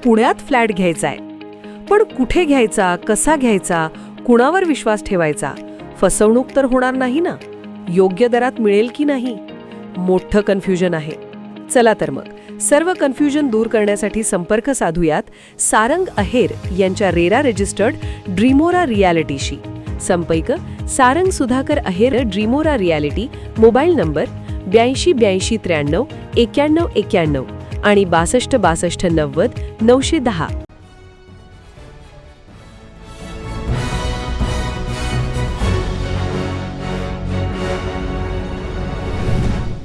पुण्यात फ्लॅट घ्यायचा आहे. पण कुठे घ्यायचा, कसा घ्यायचा, कुणावर विश्वास ठेवायचा? फसवणूक तर होणार नाही ना? योग्य दरात मिळेल की नाही? मोठं कन्फ्युजन आहे. चला तर मग सर्व कन्फ्युजन दूर करण्यासाठी संपर्क साधूयात सारंग अहेर यांच्या रेरा रजिस्टर्ड ड्रीमोरा रियालिटीशी. संपर्क सारंग सुधाकर अहेर, ड्रीमोरा रियालिटी. मोबाईल नंबर 82 82 93 91 91 आणि 62 62 90 910.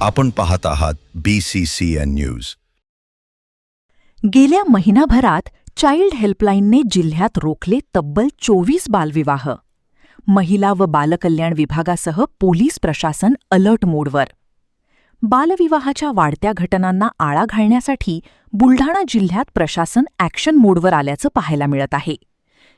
आपण पाहत आहात BCCN न्यूज. गेल्या महिनाभरात चाइल्ड हेल्पलाईनने जिल्ह्यात रोखले तब्बल 24 बालविवाह. महिला व बालकल्याण विभागासह पोलीस प्रशासन अलर्ट मोडवर. बालविवाहाच्या वाढत्या घटनांना आळा घालण्यासाठी बुलढाणा जिल्ह्यात प्रशासन ॲक्शन मोडवर आल्याचं पाहायला मिळत आहे.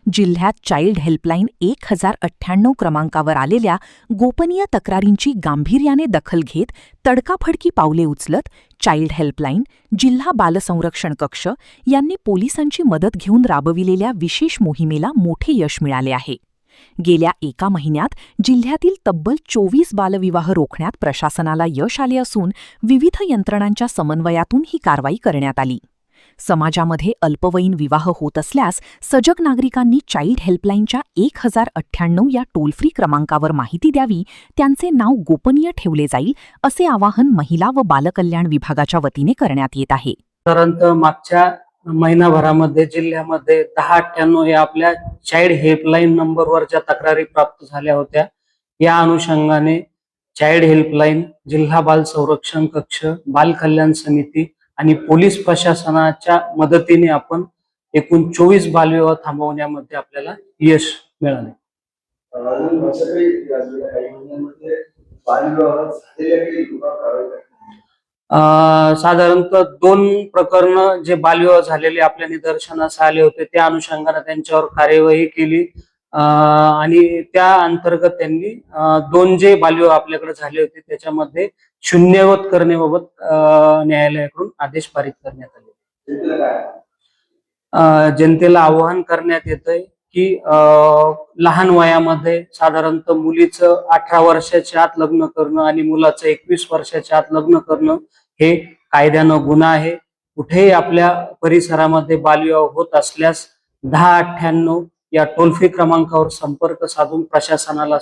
जिल्ह्यात चाइल्ड हेल्पलाईन 1098 क्रमांकावर आलेल्या गोपनीय तक्रारींची गांभीर्याने दखल घेत तडकाफडकी पावले उचलत चाइल्ड हेल्पलाईन, जिल्हा बालसंरक्षण कक्ष यांनी पोलिसांची मदत घेऊन राबविलेल्या विशेष मोहिमेला मोठे यश मिळाले आहे. गेल्या एका महिन्यात जिल्ह्यातील तब्बल 24 बालविवाह रोखण्यात प्रशासनाला यश आले असून विविध यंत्रणांच्या समन्वयातून ही कारवाई करण्यात आली. समाजामध्ये अल्पवयीन विवाह होत असल्यास सजग नागरिकांनी चाइल्ड हेल्पलाईनच्या 1098 या टोल फ्री क्रमांकावर माहिती द्यावी, त्यांचे नाव गोपनीय ठेवले जाईल, असे आवाहन महिला व बालकल्याण विभागाच्या वतीने करण्यात येत आहे. साधारणतः मागच्या महिनाभरामध्ये जिल्ह्यामध्ये 1098 या आपल्या चाइल्ड हेल्पलाईन नंबरवर ज्या तक्रारी प्राप्त झाल्या होत्या, या अनुषंगाने चाइल्ड हेल्पलाईन, जिल्हा बाल संरक्षण कक्ष, बाल कल्याण समिती आणि पोलीस प्रशासनाच्या मदतीने आपण एकूण 24 बालविवाह थांबवण्यामध्ये आपल्याला यश मिळाले. साधारणतः 2 प्रकरण जे बालविवाह झालेले आपल्या निदर्शनास आले होते, त्या अनुषंगाने त्यांच्यावर कार्यवाही केली आणि त्या अंतर्गत त्यांनी 2 जे बालविवाह आपल्याकडे झाले होते त्याच्यामध्ये शून्यवत करण्याबाबत न्यायालयाकडून आदेश पारित करण्यात आले. जनतेला आवाहन करण्यात येतंय की लहान वयामध्ये साधारणतः मुलीचं 18 वर्षाच्या आत लग्न करणं आणि मुलाचं 21 वर्षाच्या आत लग्न करणं हे कायद्यानं गुन्हा आहे. कुठेही आपल्या परिसरामध्ये बालविवाह होत असल्यास 1098 या टोल फ्री क्रमांकावर संपर्क साधून प्रशासनाला